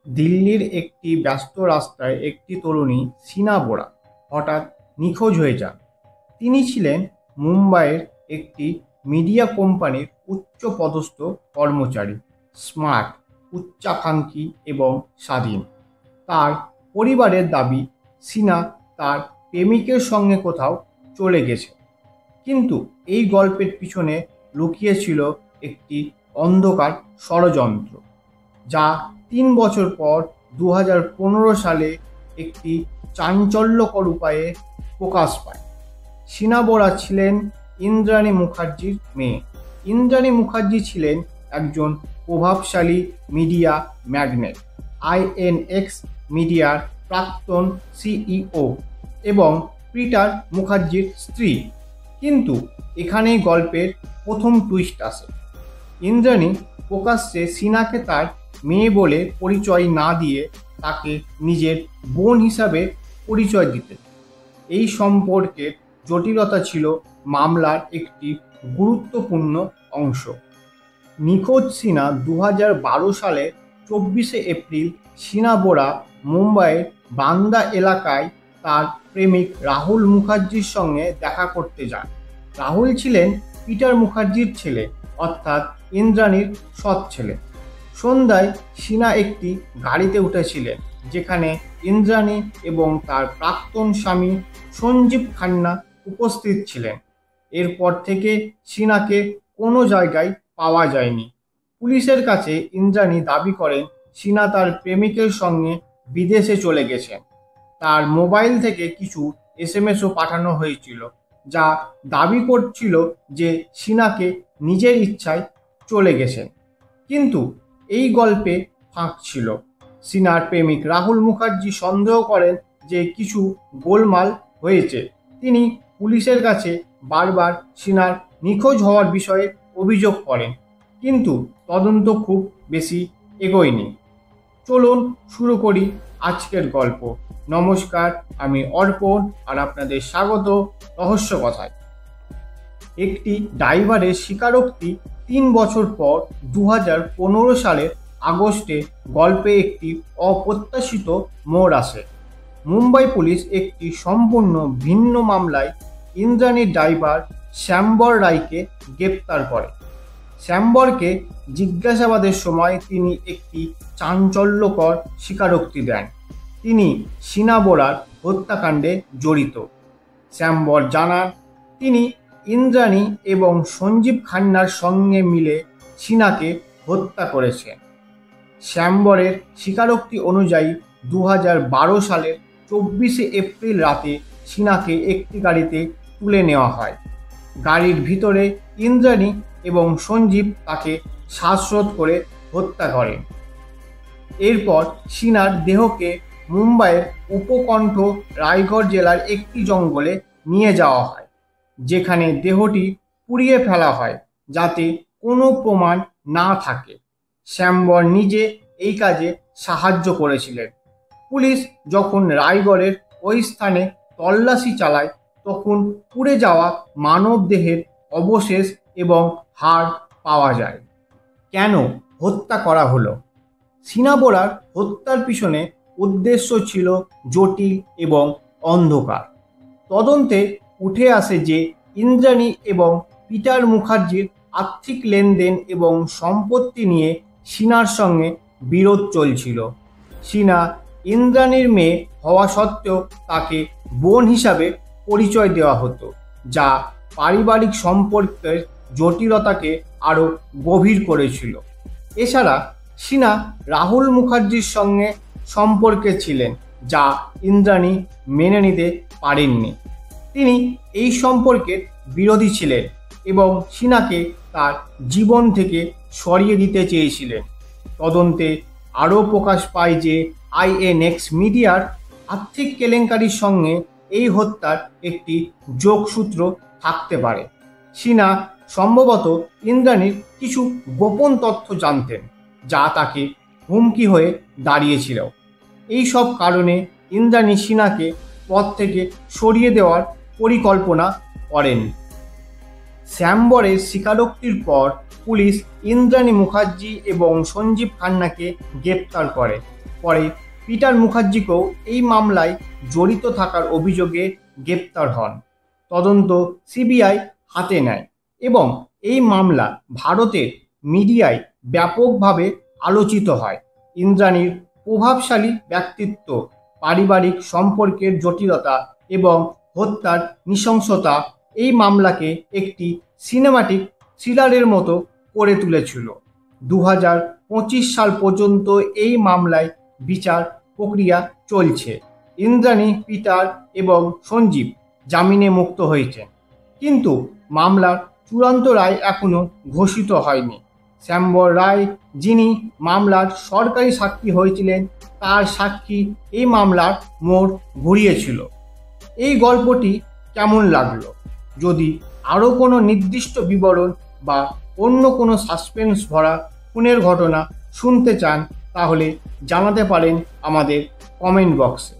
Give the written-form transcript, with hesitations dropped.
দিল্লির একটি ব্যস্ত রাস্তায় একটি তরুণী শিনা বোরা হঠাৎ নিখোঁজ হয়ে যান। তিনি ছিলেন মুম্বাইয়ের একটি মিডিয়া কোম্পানির উচ্চপদস্থ কর্মচারী, স্মার্ট, উচ্চাকাঙ্ক্ষী এবং স্বাধীন। তার পরিবারের দাবি শিনা তার প্রেমিকের সঙ্গে কোথাও চলে গেছে, কিন্তু এই গল্পের পিছনে লুকিয়ে ছিল একটি অন্ধকার ষড়যন্ত্র, যা ৩ বছর পর ২০১৫ সালে একটি চাঞ্চল্যকর উপায়ে প্রকাশ পায়। শিনা বোরা ছিলেন ইন্দ্রাণী মুখার্জির মেয়ে। ইন্দ্রাণী মুখার্জি ছিলেন একজন প্রভাবশালী মিডিয়া ম্যাগনেট, আইএনএক্স মিডিয়ার প্রাক্তন সিইও এবং পিটার মুখার্জির স্ত্রী। কিন্তু এখানেই গল্পের প্রথম টুইস্ট আসে। ইন্দ্রাণী প্রকাশ্যে শিনাকে তার মেয়ে বলে পরিচয় না দিয়ে তাকে নিজের বোন হিসাবে পরিচয় দিতেন। এই সম্পর্কের জটিলতা ছিল মামলার একটি গুরুত্বপূর্ণ অংশ। নিখোঁজ শিনা ২০১২ সালে ২৪শে এপ্রিল শিনা বোরা মুম্বাইয়ের বান্দা এলাকায় তার প্রেমিক রাহুল মুখার্জির সঙ্গে দেখা করতে যান। রাহুল ছিলেন পিটার মুখার্জির ছেলে, অর্থাৎ ইন্দ্রাণীর সৎ ছেলে। সন্ধ্যায় শিনা একটি গাড়িতে উঠেছিলেন, যেখানে ইন্দ্রাণী এবং তার প্রাক্তন স্বামী সঞ্জীব খান্না উপস্থিত ছিলেন। এরপর থেকে শিনাকে কোনো জায়গায় পাওয়া যায়নি। পুলিশের কাছে ইন্দ্রাণী দাবি করেন শিনা তার প্রেমিকের সঙ্গে বিদেশে চলে গেছেন। তার মোবাইল থেকে কিছু এসএমএসও পাঠানো হয়েছিল, যা দাবি করছিল যে শিনাকে নিজের ইচ্ছায় চলে গেছেন। কিন্তু এই গল্পে ফাঁক ছিল। শিনার প্রেমিক রাহুল মুখার্জি সন্দেহ করেন যে কিছু গোলমাল হয়েছে। তিনি পুলিশের কাছে বারবার শিনার নিখোঁজ হওয়ার বিষয়ে অভিযোগ করেন, কিন্তু তদন্ত খুব বেশি এগোয়নি। চলুন শুরু করি আজকের গল্প। নমস্কার, আমি অর্পণ আর আপনাদের স্বাগত রহস্য কথায়। একটি ড্রাইভারের স্বীকারোক্তি ৩ বছর পর ২০১৫ সালের আগস্টে গল্পে একটি অপ্রত্যাশিত মোড় আসে। মুম্বাই পুলিশ একটি সম্পূর্ণ ভিন্ন মামলায় ইন্দ্রাণীর ড্রাইভার শ্যামবর রায়কে গ্রেপ্তার করে। শ্যামবরকে জিজ্ঞাসাবাদের সময় তিনি একটি চাঞ্চল্যকর স্বীকারোক্তি দেন। তিনি শিনা বোরার হত্যাকাণ্ডে জড়িত। শ্যামবর জানান তিনি ইন্দ্রাণী এবং সঞ্জীব খান্নার সঙ্গে মিলে শিনাকে হত্যা করেছেন। শ্যামবরের স্বীকারোক্তি অনুযায়ী ২০১২ সালের ২৪শে এপ্রিল রাতে শিনাকে একটি গাড়িতে তুলে নেওয়া হয়। গাড়ির ভিতরে ইন্দ্রাণী এবং সঞ্জীব তাকে শ্বাসরোধ করে হত্যা করেন। এরপর শিনার দেহকে মুম্বাইয়ের উপকণ্ঠ রায়গড় জেলার একটি জঙ্গলে নিয়ে যাওয়া হয়, যেখানে দেহটি পুড়িয়ে ফেলা হয় যাতে কোনো প্রমাণ না থাকে। শ্যামবর নিজে এই কাজে সাহায্য করেছিলেন। পুলিশ যখন রায়গড়ের ওই স্থানে তল্লাশি চালায়, তখন পুড়ে যাওয়া মানবদেহের অবশেষ এবং হাড় পাওয়া যায়। কেন হত্যা করা হলো? শিনা বোরার হত্যার পিছনে উদ্দেশ্য ছিল জটিল এবং অন্ধকার। তদন্তে উঠে আসে যে ইন্দ্রাণী এবং পিটার মুখার্জির আর্থিক লেনদেন এবং সম্পত্তি নিয়ে শিনার সঙ্গে বিরোধ চলছিল। শিনা ইন্দ্রাণীর মেয়ে হওয়া সত্ত্বেও তাকে বোন হিসাবে পরিচয় দেওয়া হতো, যা পারিবারিক সম্পর্কের জটিলতাকে আরও গভীর করেছিল। এছাড়া শিনা রাহুল মুখার্জির সঙ্গে সম্পর্কে ছিলেন, যা ইন্দ্রাণী মেনে নিতে পারেননি। তিনি এই সম্পর্কের বিরোধী ছিলেন এবং শিনাকে তার জীবন থেকে সরিয়ে দিতে চেয়েছিলেন। তদন্তে আরও প্রকাশ পায় যে আইএনএক্স মিডিয়ার আর্থিক কেলেঙ্কারির সঙ্গে এই হত্যার একটি যোগসূত্র থাকতে পারে। শিনা সম্ভবত ইন্দ্রাণীর কিছু গোপন তথ্য জানতেন, যা তাকে হুমকি হয়ে দাঁড়িয়েছিল। এই সব কারণে ইন্দ্রাণী শিনাকে পদ থেকে সরিয়ে দেওয়ার পরিকল্পনা করেন। শ্যামবরের স্বীকারোক্তির পর পুলিশ ইন্দ্রাণী মুখার্জি এবং সঞ্জীব খান্নাকে গ্রেপ্তার করে। পরে পিটার মুখার্জিকেও এই মামলায় জড়িত থাকার অভিযোগে গ্রেপ্তার হন। তদন্ত সিবিআই হাতে নেয় এবং এই মামলা ভারতের মিডিয়ায় ব্যাপকভাবে আলোচিত হয়। ইন্দ্রাণীর প্রভাবশালী ব্যক্তিত্ব, পারিবারিক সম্পর্কের জটিলতা এবং হত্যার নৃশংসতা এই মামলাকে একটি সিনেমাটিক থ্রিলারের মতো করে তুলেছিল। 2025 সাল পর্যন্ত এই মামলায় বিচার প্রক্রিয়া চলছে। ইন্দ্রাণী, পিটার এবং সঞ্জীব জামিনে মুক্ত হয়েছেন, কিন্তু মামলার চূড়ান্ত রায় এখনো ঘোষিত হয়নি। শ্যামবর রায়, যিনি মামলার সরকারি সাক্ষী হয়েছিলেন, তার সাক্ষী এই মামলার মোড় ঘুরিয়েছিল। এই গল্পটি কেমন লাগলো? যদি আরও কোনো নির্দিষ্ট বিবরণ বা অন্য কোনো সাসপেন্স ভরা খুনের ঘটনা শুনতে চান, তাহলে জানাতে পারেন আমাদের কমেন্ট বক্সে।